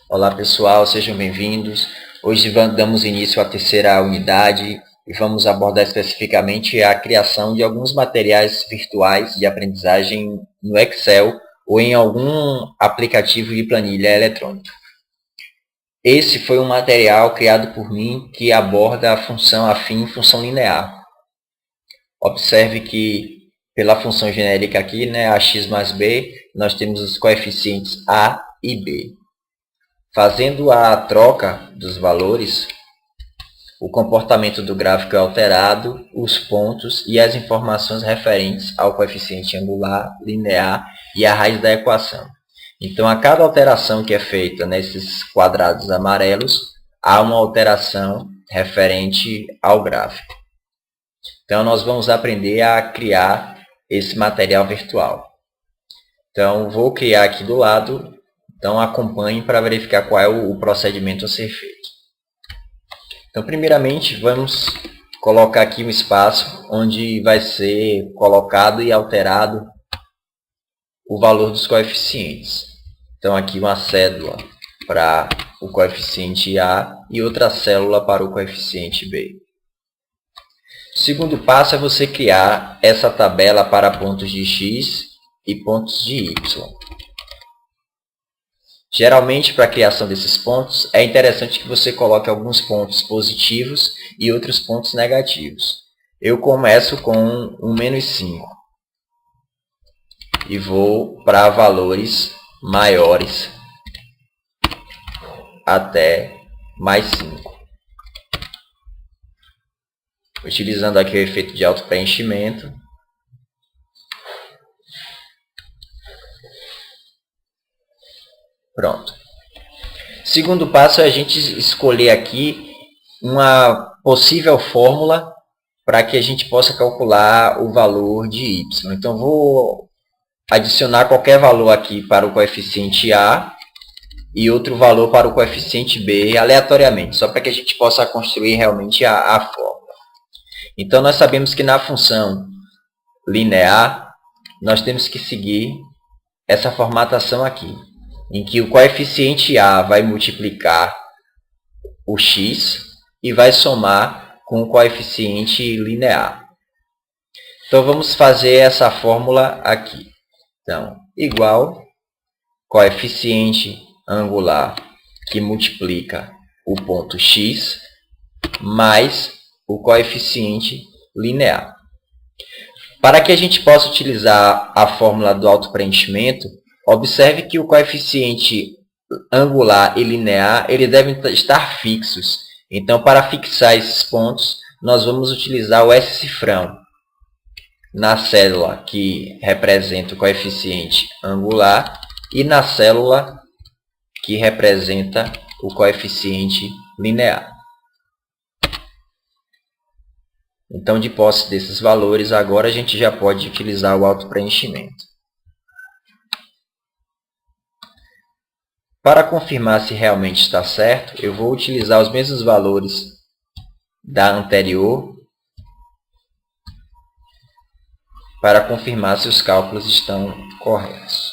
Olá pessoal, sejam bem-vindos. Hoje damos início à terceira unidade e vamos abordar especificamente a criação de alguns materiais virtuais de aprendizagem no Excel ou em algum aplicativo de planilha eletrônica. Esse foi um material criado por mim que aborda a função afim e função linear. Observe que pela função genérica aqui, ax mais b, nós temos os coeficientes a e b. Fazendo a troca dos valores, o comportamento do gráfico é alterado, os pontos e as informações referentes ao coeficiente angular, linear e a raiz da equação. Então, a cada alteração que é feita nesses quadrados amarelos, há uma alteração referente ao gráfico. Então, nós vamos aprender a criar esse material virtual. Então, vou criar aqui do lado. Então, acompanhe para verificar qual é o procedimento a ser feito. Então, primeiramente, vamos colocar aqui um espaço onde vai ser colocado e alterado o valor dos coeficientes. Então, aqui uma cédula para o coeficiente A e outra célula para o coeficiente B. O segundo passo é você criar essa tabela para pontos de x e pontos de y. Geralmente, para a criação desses pontos, é interessante que você coloque alguns pontos positivos e outros pontos negativos. Eu começo com um menos 5 e vou para valores maiores até mais 5. Utilizando aqui o efeito de autopreenchimento. Pronto. Segundo passo é a gente escolher aqui uma possível fórmula para que a gente possa calcular o valor de y. Então, vou adicionar qualquer valor aqui para o coeficiente A e outro valor para o coeficiente B aleatoriamente, só para que a gente possa construir realmente a fórmula. Então, nós sabemos que na função linear, nós temos que seguir essa formatação aqui, em que o coeficiente A vai multiplicar o x e vai somar com o coeficiente linear. Então, vamos fazer essa fórmula aqui. Então, igual coeficiente angular que multiplica o ponto x mais o coeficiente linear. Para que a gente possa utilizar a fórmula do autopreenchimento, observe que o coeficiente angular e linear ele devem estar fixos. Então, para fixar esses pontos, nós vamos utilizar o S-cifrão na célula que representa o coeficiente angular e na célula que representa o coeficiente linear. Então, de posse desses valores, agora a gente já pode utilizar o autopreenchimento. Para confirmar se realmente está certo, eu vou utilizar os mesmos valores da anterior para confirmar se os cálculos estão corretos.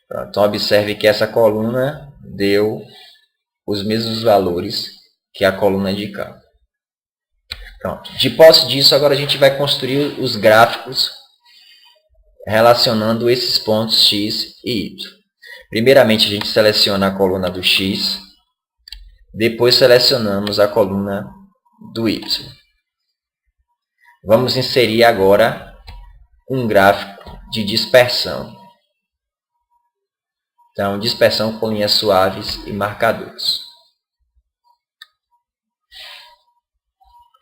Pronto, então, observe que essa coluna deu os mesmos valores que a coluna de cá. Pronto. De posse disso, agora a gente vai construir os gráficos relacionando esses pontos x e y. Primeiramente, a gente seleciona a coluna do x, depois selecionamos a coluna do y. Vamos inserir agora um gráfico de dispersão. Então, dispersão com linhas suaves e marcadores.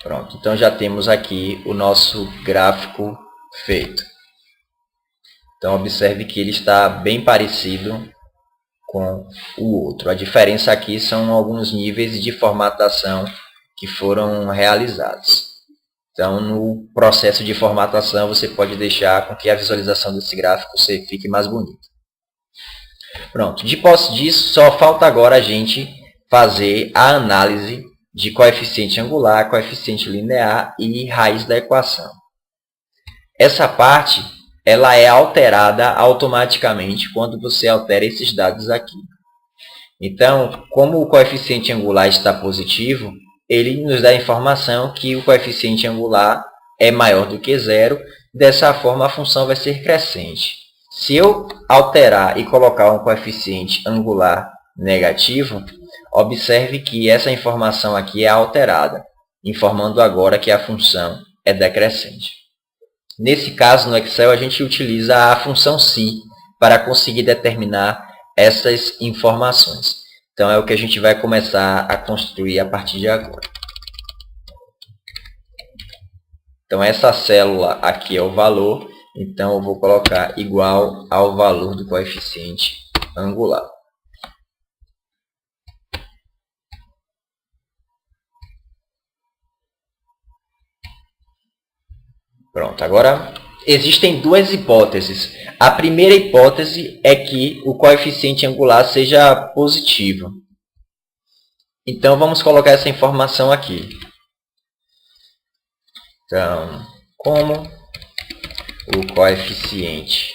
Pronto, então já temos aqui o nosso gráfico feito. Então, observe que ele está bem parecido com o outro. A diferença aqui são alguns níveis de formatação que foram realizados. Então, no processo de formatação, você pode deixar com que a visualização desse gráfico fique mais bonita. Pronto, de posse disso, só falta agora a gente fazer a análise de coeficiente angular, coeficiente linear e raiz da equação. Essa parte ela é alterada automaticamente quando você altera esses dados aqui. Então, como o coeficiente angular está positivo, ele nos dá a informação que o coeficiente angular é maior do que zero. Dessa forma, a função vai ser crescente. Se eu alterar e colocar um coeficiente angular negativo, observe que essa informação aqui é alterada, informando agora que a função é decrescente. Nesse caso, no Excel, a gente utiliza a função SI para conseguir determinar essas informações. Então, é o que a gente vai começar a construir a partir de agora. Então, essa célula aqui é o valor, então eu vou colocar igual ao valor do coeficiente angular. Pronto, agora existem duas hipóteses. A primeira hipótese é que o coeficiente angular seja positivo. Então, vamos colocar essa informação aqui. Então, como o coeficiente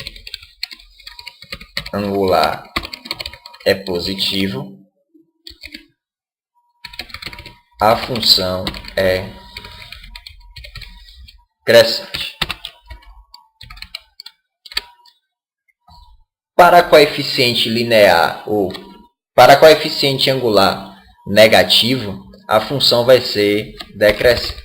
angular é positivo, a função é crescente. Para coeficiente linear ou para coeficiente angular negativo, a função vai ser decrescente.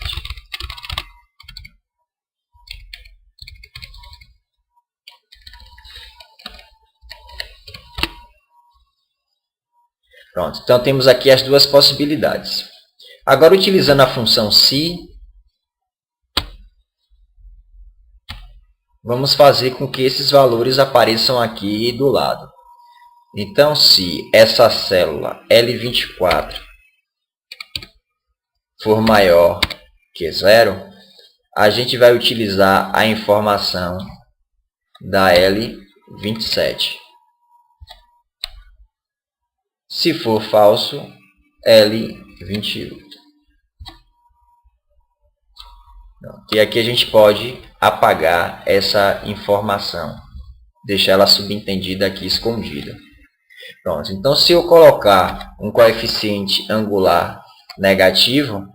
Pronto, então temos aqui as duas possibilidades. Agora, utilizando a função SI, vamos fazer com que esses valores apareçam aqui do lado. Então, se essa célula L24 for maior que zero, a gente vai utilizar a informação da L27. Se for falso, L28. E aqui a gente pode apagar essa informação, deixar ela subentendida aqui, escondida. Pronto. Então, se eu colocar um coeficiente angular negativo,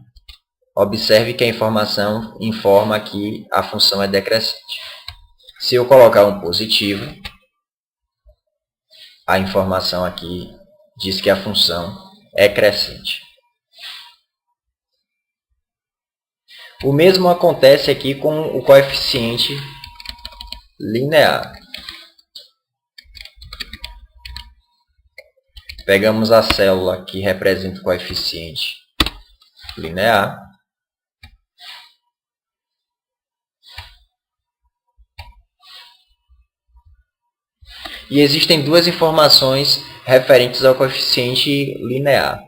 observe que a informação informa que a função é decrescente. Se eu colocar um positivo, a informação aqui diz que a função é crescente. O mesmo acontece aqui com o coeficiente linear. Pegamos a célula que representa o coeficiente linear. E existem duas informações referentes ao coeficiente linear.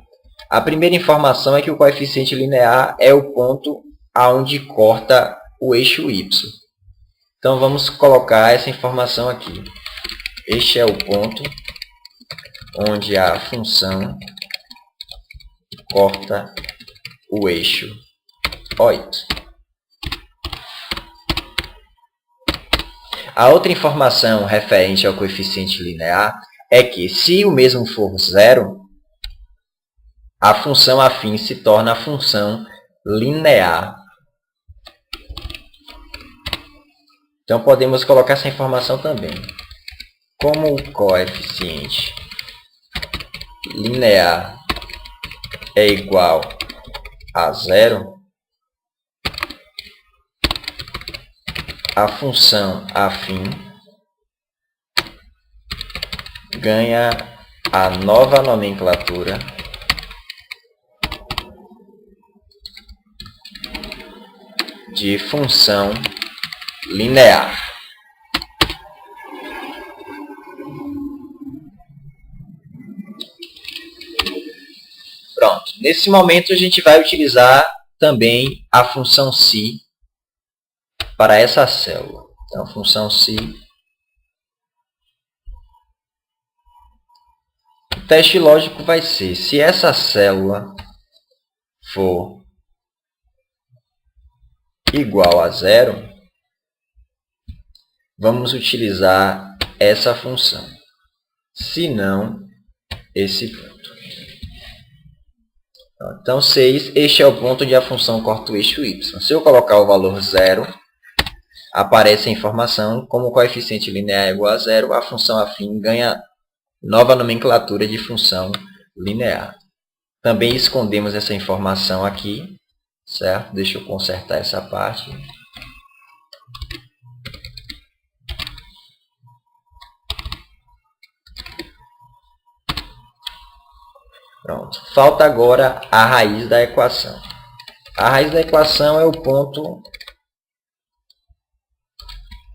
A primeira informação é que o coeficiente linear é o ponto aonde corta o eixo y. Então, vamos colocar essa informação aqui. Este é o ponto onde a função corta o eixo OY. A outra informação referente ao coeficiente linear é que, se o mesmo for zero, a função afim se torna a função linear. Então, podemos colocar essa informação também. Como o coeficiente linear é igual a zero, a função afim ganha a nova nomenclatura de função linear. Pronto. Nesse momento, a gente vai utilizar também a função SI para essa célula. Então, a função SI. O teste lógico vai ser, se essa célula for igual a zero, vamos utilizar essa função. Se não, esse ponto. Então, 6, este é o ponto onde a função corta o eixo y. Se eu colocar o valor 0, aparece a informação, como o coeficiente linear é igual a 0, a função afim ganha nova nomenclatura de função linear. Também escondemos essa informação aqui, certo? Deixa eu consertar essa parte. Pronto. Falta agora a raiz da equação. A raiz da equação é o ponto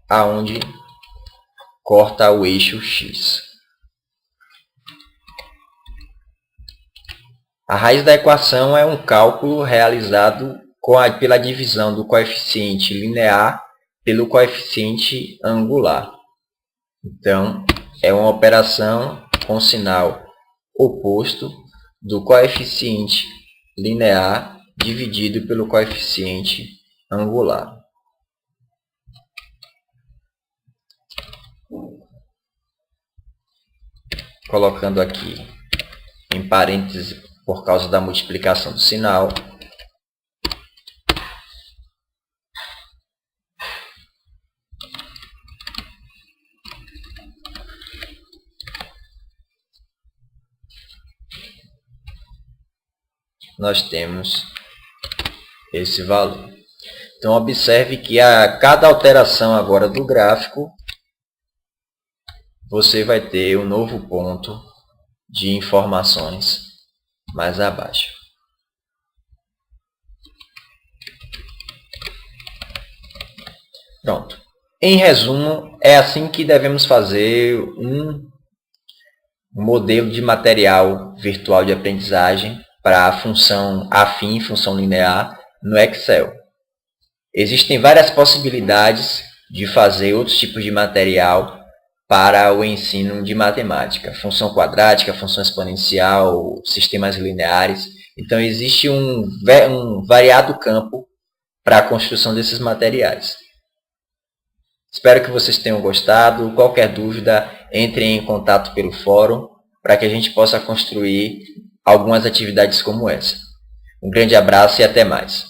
aonde corta o eixo x. A raiz da equação é um cálculo realizado pela divisão do coeficiente linear pelo coeficiente angular. Então, é uma operação com sinal oposto do coeficiente linear dividido pelo coeficiente angular. Colocando aqui em parênteses por causa da multiplicação do sinal. Nós temos esse valor. Então, observe que a cada alteração agora do gráfico, você vai ter um novo ponto de informações mais abaixo. Pronto. Em resumo, é assim que devemos fazer um modelo de material virtual de aprendizagem para a função afim, função linear, no Excel. Existem várias possibilidades de fazer outros tipos de material para o ensino de matemática. Função quadrática, função exponencial, sistemas lineares. Então, existe um variado campo para a construção desses materiais. Espero que vocês tenham gostado. Qualquer dúvida, entrem em contato pelo fórum para que a gente possa construir algumas atividades como essa. Um grande abraço e até mais.